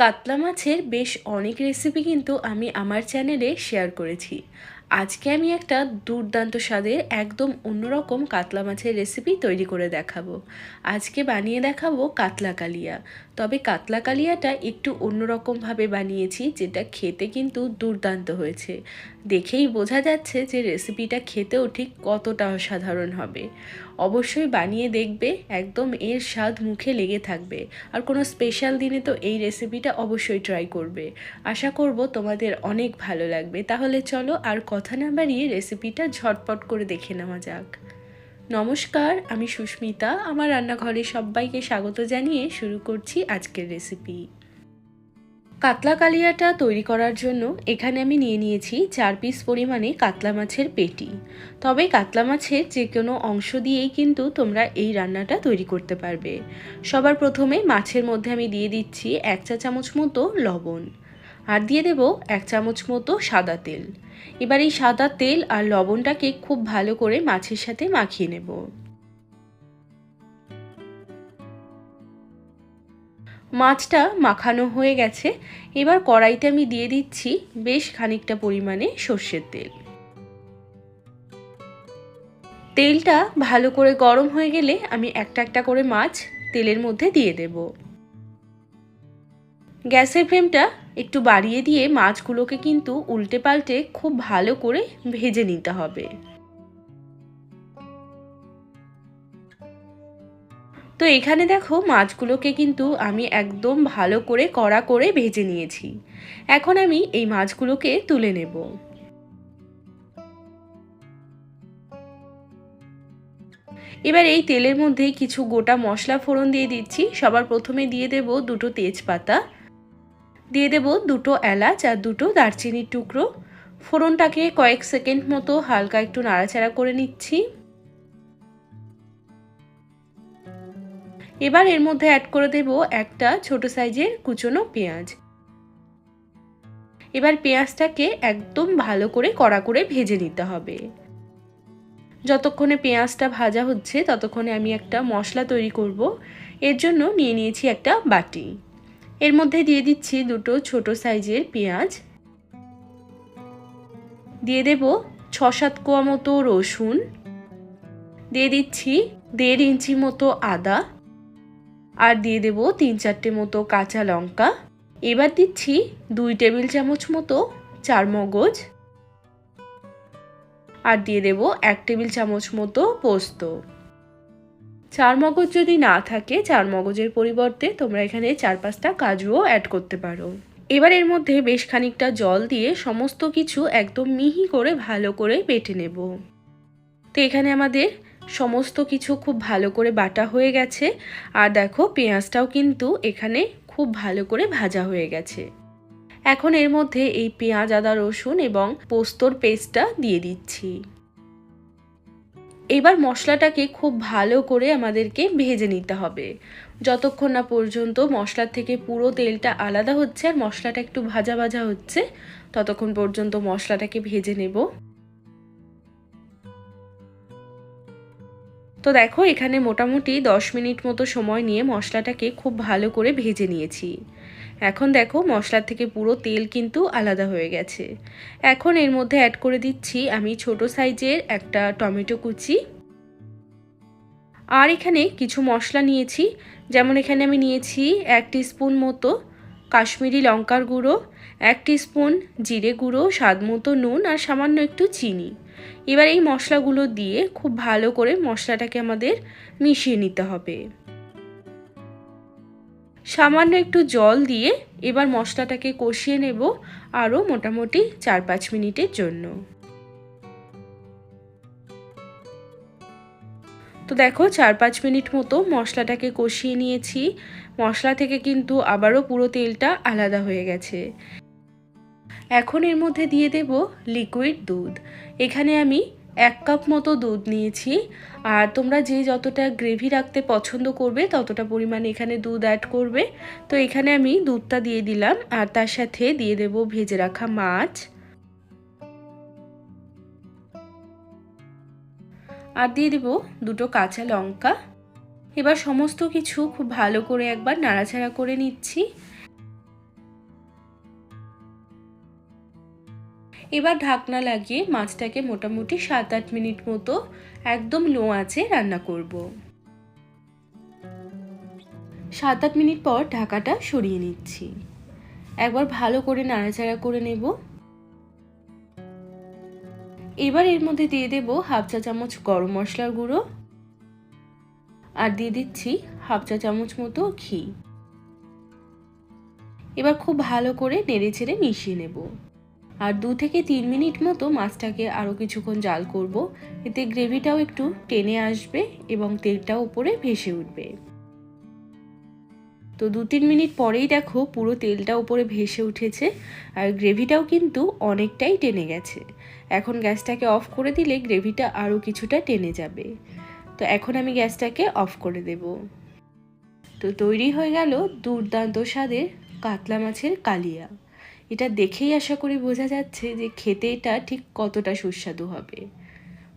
কাতলা মাছের বেশ অনেক রেসিপি কিন্তু আমি আমার চ্যানেলে শেয়ার করেছি। আজকে আমি একটা দুর্দান্ত স্বাদের একদম অন্যরকম কাতলা মাছের রেসিপি তৈরি করে দেখাবো। আজকে বানিয়ে দেখাবো কাতলা কালিয়া। তবে কাতলা কালিয়াটা একটু অন্যরকমভাবে বানিয়েছি, যেটা খেতে কিন্তু দুর্দান্ত হয়েছে। দেখেই বোঝা যাচ্ছে যে রেসিপিটা খেতেও ঠিক কতটা অসাধারণ হবে। অবশ্যই বানিয়ে দেখবে, একদম এর স্বাদ মুখে লেগে থাকবে। আর কোনো স্পেশাল দিনে তো এই রেসিপিটা অবশ্যই ট্রাই করবে। আশা করব তোমাদের অনেক ভালো লাগবে। তাহলে চলো আর কথা না বাড়িয়ে রেসিপিটা ঝটপট করে দেখে নেওয়া যাক। নমস্কার, আমি সুস্মিতা। আমার রান্নাঘরে সবাইকে স্বাগত জানিয়ে শুরু করছি আজকের রেসিপি। কাতলা কালিয়াটা তৈরি করার জন্য এখানে আমি নিয়ে নিয়েছি 4 পিস পরিমাণে কাতলা মাছের পেটি। তবে কাতলা মাছের যে কোনো অংশ দিয়েই কিন্তু তোমরা এই রান্নাটা তৈরি করতে পারবে। সবার প্রথমে মাছের মধ্যে আমি দিয়ে দিচ্ছি 1 চা চামচ মতো লবণ, আর দিয়ে দেব 1 চামচ মতো সাদা তেল। এবার এই সাদা তেল আর লবণটাকে খুব ভালো করে মাছের সাথে মাখিয়ে নেব। মাছটা মাখানো হয়ে গেছে। এবার কড়াইতে আমি দিয়ে দিচ্ছি বেশ খানিকটা পরিমাণে সর্ষের তেল। তেলটা ভালো করে গরম হয়ে গেলে আমি একটা একটা করে মাছ তেলের মধ্যে দিয়ে দেব। গ্যাসের ফ্লেমটা একটু বাড়িয়ে দিয়ে মাছগুলোকে কিন্তু উল্টে পাল্টে খুব ভালো করে ভেজে নিতে হবে। তো এখানে দেখো, মাছগুলোকে কিন্তু আমি একদম ভালো করে কড়া করে ভেজে নিয়েছি। এখন আমি এই মাছগুলোকে তুলে নেব। এবার এই তেলের মধ্যে কিছু গোটা মশলা ফোড়ন দিয়ে দিচ্ছি। সবার প্রথমে দিয়ে দেব দুটো তেজপাতা, দিয়ে দেব দুটো এলাচ আর দুটো দারচিনির টুকরো। ফোড়নটাকে কয়েক সেকেন্ড মতো হালকা একটু নাড়াচাড়া করে নিচ্ছি। এবার এর মধ্যে অ্যাড করে দেব একটা ছোট সাইজের কুচনো পেঁয়াজ। এবার পেঁয়াজটাকে একদম ভালো করে কড়া করে ভেজে নিতে হবে। যতক্ষণে পেঁয়াজটা ভাজা হচ্ছে ততক্ষণে আমি একটা মশলা তৈরি করব। এর জন্য নিয়ে নিয়েছি একটা বাটি। এর মধ্যে দিয়ে দিচ্ছি দুটো ছোট সাইজের পেঁয়াজ, দিয়ে দেব 6-7 কোয়া মতো রসুন, দিয়ে দিচ্ছি 1.5 ইঞ্চি মতো আদা, আর দিয়ে দেব 3-4টে মতো কাঁচা লঙ্কা। এবার দিচ্ছি 2 টেবিল চামচ মতো চারমগজ, আর দিয়ে দেব 1 টেবিল চামচ মতো পোস্ত। চারমগজ যদি না থাকে, চারমগজের পরিবর্তে তোমরা এখানে 4-5টা কাজুও অ্যাড করতে পারো। এবার এর মধ্যে বেশ খানিকটা জল দিয়ে সমস্ত কিছু একদম মিহি করে ভালো করে বেটে নেব। তো এখানে আমাদের সমস্ত কিছু খুব ভালো করে বাটা হয়ে গেছে। আর দেখো, পেঁয়াজটাও কিন্তু এখানে খুব ভালো করে ভাজা হয়ে গেছে। এখন এর মধ্যে এই পেঁয়াজ, আদা, রসুন এবং পোস্তর পেস্টটা দিয়ে দিচ্ছি। এবার মশলাটাকে খুব ভালো করে আমাদেরকে ভেজে নিতে হবে। যতক্ষণ না পর্যন্ত মশলার থেকে পুরো তেলটা আলাদা হচ্ছে আর মশলাটা একটু ভাজা ভাজা হচ্ছে, ততক্ষণ পর্যন্ত মশলাটাকে ভেজে নেব। তো দেখো, এখানে মোটামুটি 10 মিনিট মতো সময় নিয়ে মশলাটাকে খুব ভালো করে ভেজে নিয়েছি। এখন দেখো, মশলা থেকে পুরো তেল কিন্তু আলাদা হয়ে গেছে। এখন এর মধ্যে অ্যাড করে দিচ্ছি আমি ছোট সাইজের একটা টমেটো কুচি। আর এখানে কিছু মশলা নিয়েছি, যেমন এখানে আমি নিয়েছি 1 টিস্পুন মতো কাশ্মীরি লঙ্কার গুঁড়ো, 1 টিস্পুন জিরে গুঁড়ো, স্বাদ মতো নুন, আর সামান্য একটু চিনি। এবার এই মশলাগুলো দিয়ে খুব ভালো করে মশলাটাকে আমাদের মিশিয়ে নিতে হবে। সামান্য একটু জল দিয়ে এবার মশলাটাকে কষিয়ে নেব আরও মোটামুটি 4-5 মিনিটের জন্য। তো দেখো, 4-5 মিনিট মতো মশলাটাকে কষিয়ে নিয়েছি। মশলা থেকে কিন্তু আবারও পুরো তেলটা আলাদা হয়ে গেছে। এখন এর মধ্যে দিয়ে দেব লিকুইড দুধ। এখানে আমি 1 কাপ মতো দুধ নিয়েছি। আর তোমরা যে যতটা গ্রেভি রাখতে পছন্দ করবে ততটা পরিমাণে এখানে দুধ অ্যাড করবে। তো এখানে আমি দুধটা দিয়ে দিলাম, আর তার সাথে দিয়ে দেব ভেজে রাখা মাছ, আর দিয়ে দেব দুটো কাঁচা লঙ্কা। এবার সমস্ত কিছু খুব ভালো করে একবার নাড়াচাড়া করে নিচ্ছি। এবার ঢাকনা লাগিয়ে মাছটাকে মোটামুটি 7-8 মিনিট মতো একদম লো আঁচে রান্না করব। 7-8 মিনিট পর ঢাকাটা সরিয়ে নিচ্ছি। একবার ভালো করে নাড়াচাড়া করে নেব। এবার এর মধ্যে দিয়ে দেব হাফ চা চামচ গরম মশলার গুঁড়ো আর দিয়ে দিচ্ছি হাফ চা চামচ মতো ঘি। এবার খুব ভালো করে নেড়েচেড়ে মিশিয়ে নেব। আর 2 থেকে 3 মিনিট মতো মাছটাকে আরও কিছুক্ষণ জাল করব। এতে গ্রেভিটাও একটু টেনে আসবে এবং তেলটাও উপরে ভেসে উঠবে। তো 2-3 মিনিট পরেই দেখো পুরো তেলটা উপরে ভেসে উঠেছে আর গ্রেভিটাও কিন্তু অনেকটাই টেনে গেছে। এখন গ্যাসটাকে অফ করে দিলে গ্রেভিটা আরও কিছুটা টেনে যাবে। তো এখন আমি গ্যাসটাকে অফ করে দেব। তো তৈরি হয়ে গেল দুর্দান্ত স্বাদের কাতলা মাছের কালিয়া। এটা দেখেই আশা করি বোঝা যাচ্ছে যে খেতে এটা ঠিক কতটা সুস্বাদু হবে।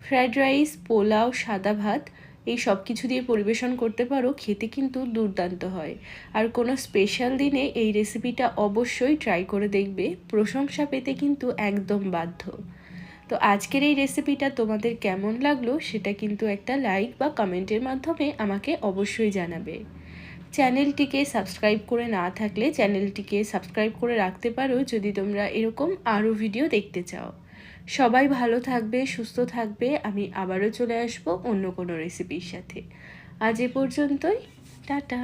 ফ্রাইড রাইস, পোলাও, সাদা ভাত এই সব কিছু দিয়ে পরিবেশন করতে পারো, খেতে কিন্তু দুর্দান্ত হয়। আর কোনো স্পেশাল দিনে এই রেসিপিটা অবশ্যই ট্রাই করে দেখবে, প্রশংসা পেতে কিন্তু একদম বাধ্য। তো আজকের এই রেসিপিটা তোমাদের কেমন লাগলো সেটা কিন্তু একটা লাইক বা কমেন্টের মাধ্যমে আমাকে অবশ্যই জানাবে। চ্যানেলটিকে সাবস্ক্রাইব করে না থাকলে চ্যানেলটিকে সাবস্ক্রাইব করে রাখতে পারো যদি তোমরা এরকম আরও ভিডিও দেখতে চাও। সবাই ভালো থাকবে, সুস্থ থাকবে। আমি আবারও চলে আসবো অন্য কোনো রেসিপির সাথে। আজ এ পর্যন্তই, টাটা।